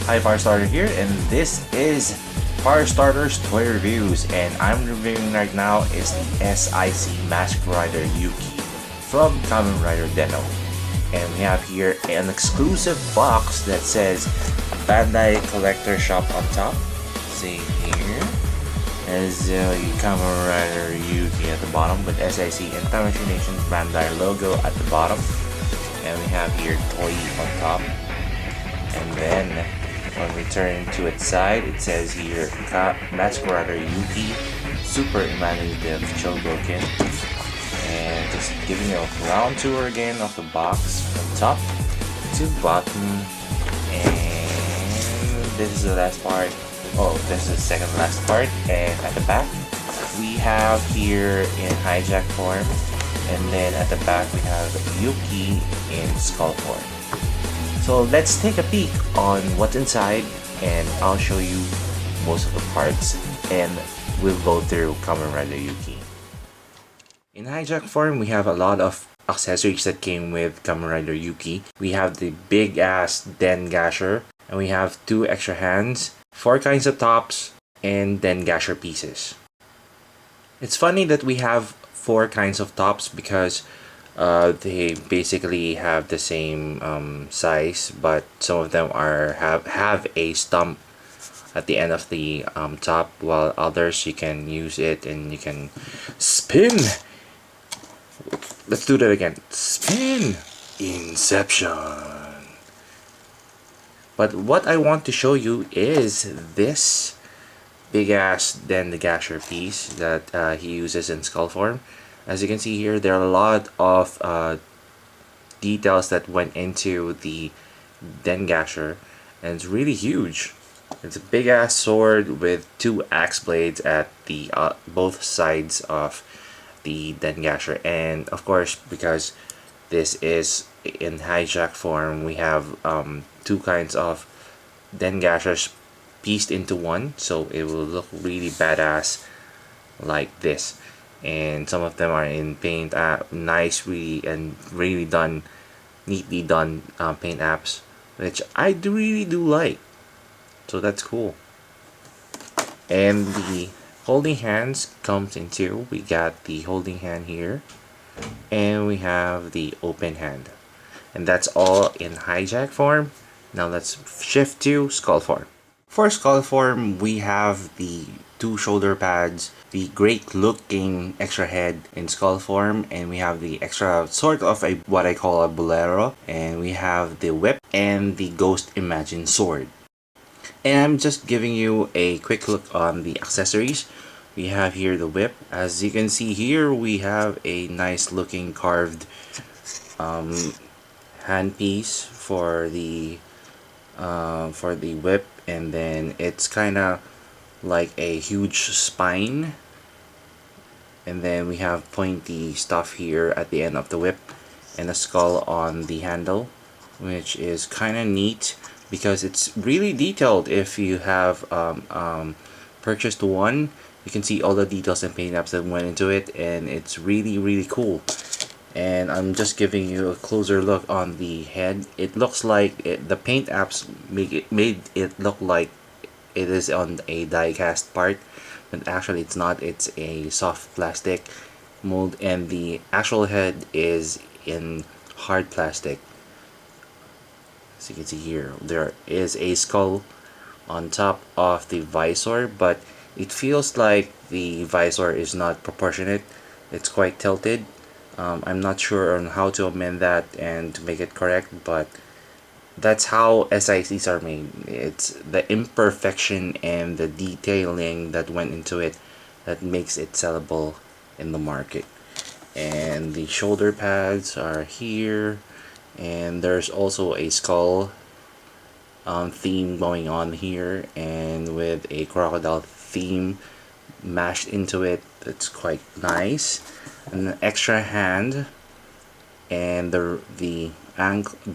Hi, Firestarter here, and this is Firestarter's Toy Reviews, and I'm reviewing right now is the SIC Mask Rider Yuuki from Kamen Rider Deno. And we have here an exclusive box that says Bandai Collector Shop on top. See here, as Kamen Rider Yuuki at the bottom with SIC and Tamashii Nation's Bandai logo at the bottom. And we have here Toy on top. And then when we turn to its side, it says here Mask Rider Yuuki, super imaginative Chogokin. And just giving you a round tour again of the box from top to bottom. And this is the last part. Oh, this is the second last part. And at the back, we have here in hijack form. And then at the back, we have Yuuki in skull form. So let's take a peek on what's inside, and I'll show you most of the parts, and we'll go through Kamen Rider Yuuki. In hijack form, we have a lot of accessories that came with Kamen Rider Yuuki. We have the big ass Den Gasher, and we have 2 extra hands, 4 kinds of tops, and Den Gasher pieces. It's funny that we have 4 kinds of tops because they basically have the same size, but some of them have a stump at the end of the top, while others you can use it and you can spin. Let's do that again. Spin! Inception! But what I want to show you is this big ass Den Gasher piece that he uses in skull form. As you can see here, there are a lot of details that went into the Den Gasher, and it's really huge. It's a big ass sword with 2 axe blades at the both sides of the Den Gasher, and of course, because this is in hijack form, we have 2 kinds of Den Gashers pieced into one, so it will look really badass like this. And some of them are in paint, nice, really done, neatly done paint apps, which I really do like. So that's cool. And the holding hands comes in 2. We got the holding hand here, and we have the open hand, and that's all in hijack form. Now let's shift to skull form. For skull form, we have the 2 shoulder pads, the great looking extra head in skull form, and we have the extra sort of a what I call a bolero, and we have the whip and the ghost imagine sword. And I'm just giving you a quick look on the accessories. We have here the whip. As you can see here, we have a nice looking carved handpiece for the whip, and then it's kind of like a huge spine, and then we have pointy stuff here at the end of the whip, and a skull on the handle, which is kind of neat because it's really detailed. If you have purchased one, you can see all the details and paint apps that went into it, and it's really cool. And I'm just giving you a closer look on the head. It looks like the paint apps made it look like it is on a die-cast part, but actually it's not. It's a soft plastic mold, and the actual head is in hard plastic. As you can see here, there is a skull on top of the visor, but it feels like the visor is not proportionate. It's quite tilted. I'm not sure on how to amend that and to make it correct, but that's how SICs are made. It's the imperfection and the detailing that went into it that makes it sellable in the market. And the shoulder pads are here, and there's also a skull theme going on here, and with a crocodile theme mashed into it. It's quite nice. An extra hand, and the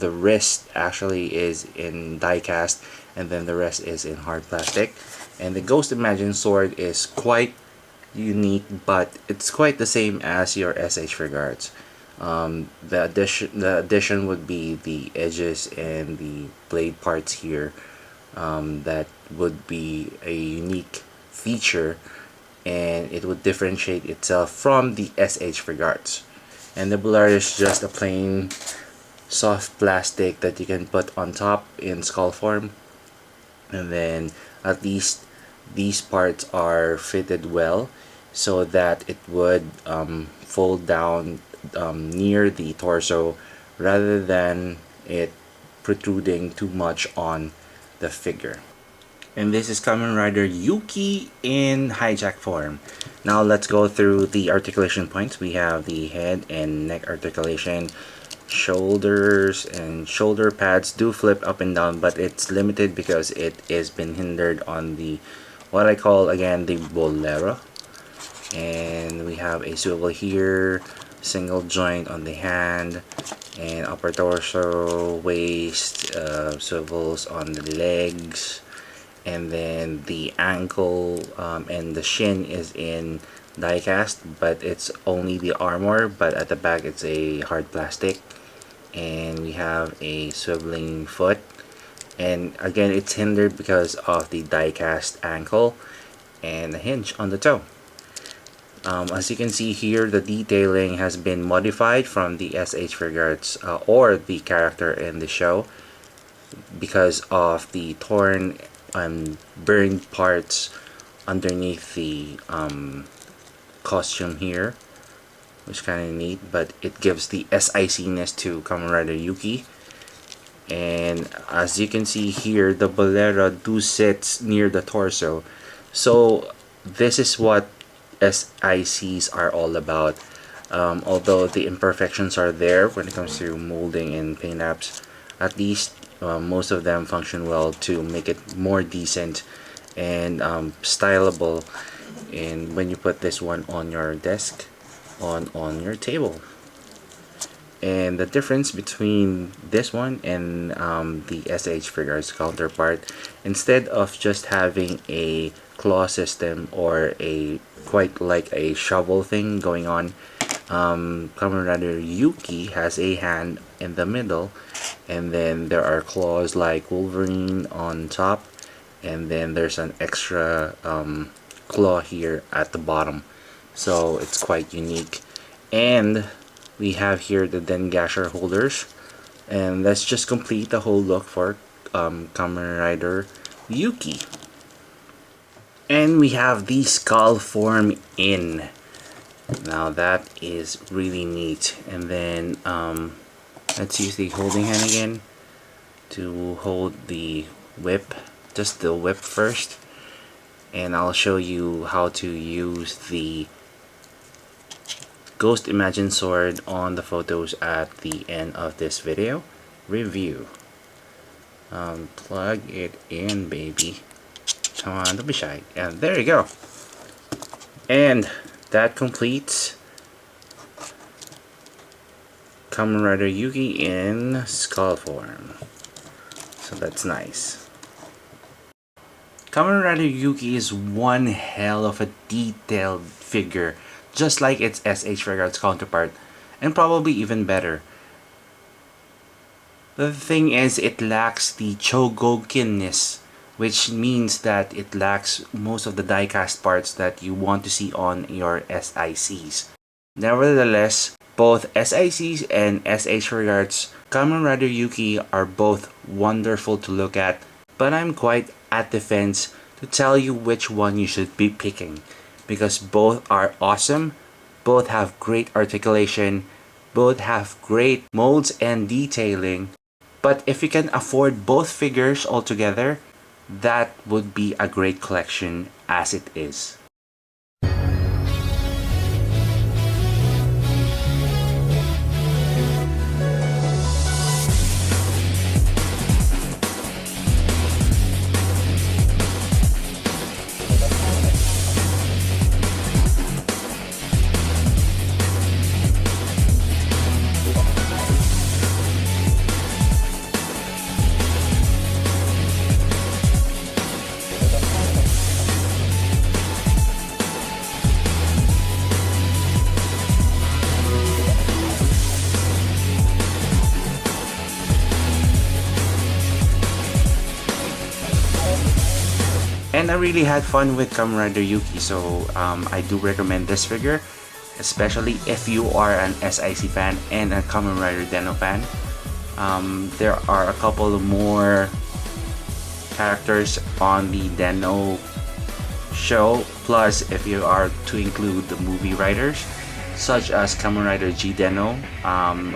wrist actually is in die cast, and then the rest is in hard plastic. And the Ghost Imagine sword is quite unique, but it's quite the same as your SH Regards. The addition would be the edges and the blade parts here that would be a unique feature, and it would differentiate itself from the SH regards. And the Bolero is just a plain soft plastic that you can put on top in skull form, and then at least these parts are fitted well so that it would fold down near the torso rather than it protruding too much on the figure. And this is Kamen Rider Yuuki in hijack form. Now let's go through the articulation points. We have the head and neck articulation. Shoulders and shoulder pads do flip up and down, but it's limited because it is been hindered on the what I call again the bolero. And we have a swivel here, single joint on the hand, and upper torso, waist, swivels on the legs, and then the ankle and the shin is in die cast, but it's only the armor, but at the back it's a hard plastic. And we have a swiveling foot, and again it's hindered because of the die cast ankle and a hinge on the toe. As you can see here, the detailing has been modified from the SH regards or the character in the show because of the torn and burned parts underneath the costume here, which is kind of neat, but it gives the SIC-ness to Kamen Rider Yuuki. And as you can see here, the bolero do sits near the torso, so this is what SICs are all about. Although the imperfections are there when it comes to molding and paint apps, at least most of them function well to make it more decent and stylable. And when you put this one on your desk, on your table. And the difference between this one and the SH figure's counterpart, instead of just having a claw system or a quite like a shovel thing going on, Kamen Rider Yuuki has a hand in the middle, and then there are claws like Wolverine on top, and then there's an extra claw here at the bottom. So it's quite unique. And we have here the Dengasher holders, and let's just complete the whole look for Kamen Rider Yuuki. And we have the skull form in. Now that is really neat. And then let's use the holding hand again to hold the whip, just the whip first, and I'll show you how to use the Ghost Imagine sword on the photos at the end of this video review. Plug it in, baby. Come on, don't be shy. And there you go. And that completes Kamen Rider Yuuki in skull form. So that's nice. Kamen Rider Yuuki is one hell of a detailed figure, just like its SH regards counterpart, and probably even better. The thing is, it lacks the Chogokin-ness, which means that it lacks most of the die-cast parts that you want to see on your SICs. Nevertheless, both SICs and SH regards Kamen Rider Yuuki are both wonderful to look at, but I'm quite at the fence to tell you which one you should be picking, because both are awesome, both have great articulation, both have great molds and detailing. But if you can afford both figures altogether, that would be a great collection as it is. And I really had fun with Kamen Rider Yuuki, so I do recommend this figure, especially if you are an SIC fan and a Kamen Rider Den-O fan. There are a couple of more characters on the Den-O show, plus if you are to include the movie writers, such as Kamen Rider G Den-O.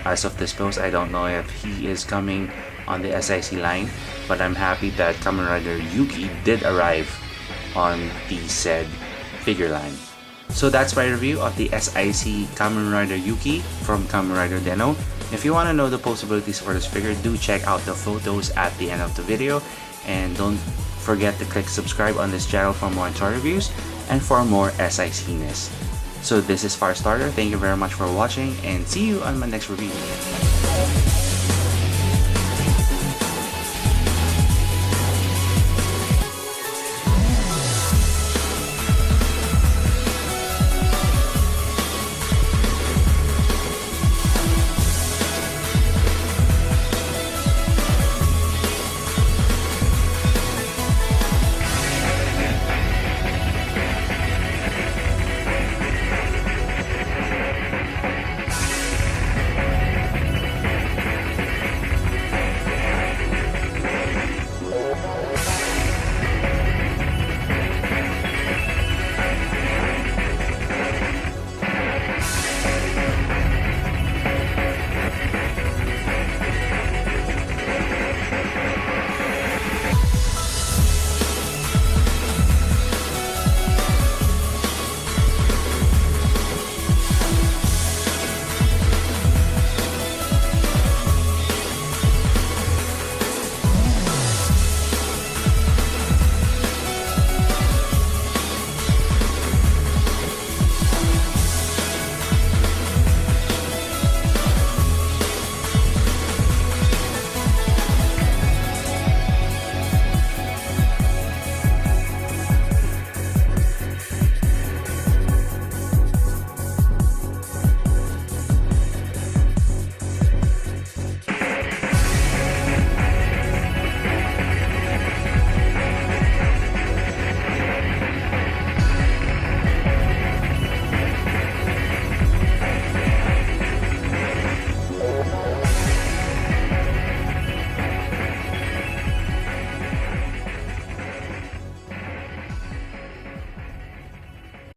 As of this post, I don't know if he is coming on the SIC line, but I'm happy that Kamen Rider Yuuki did arrive on the said figure line. So that's my review of the SIC Kamen Rider Yuuki from Kamen Rider Den-O. If you want to know the possibilities for this figure, do check out the photos at the end of the video, and don't forget to click subscribe on this channel for more toy reviews and for more SIC-ness. So this is Firestarter, thank you very much for watching, and see you on my next review.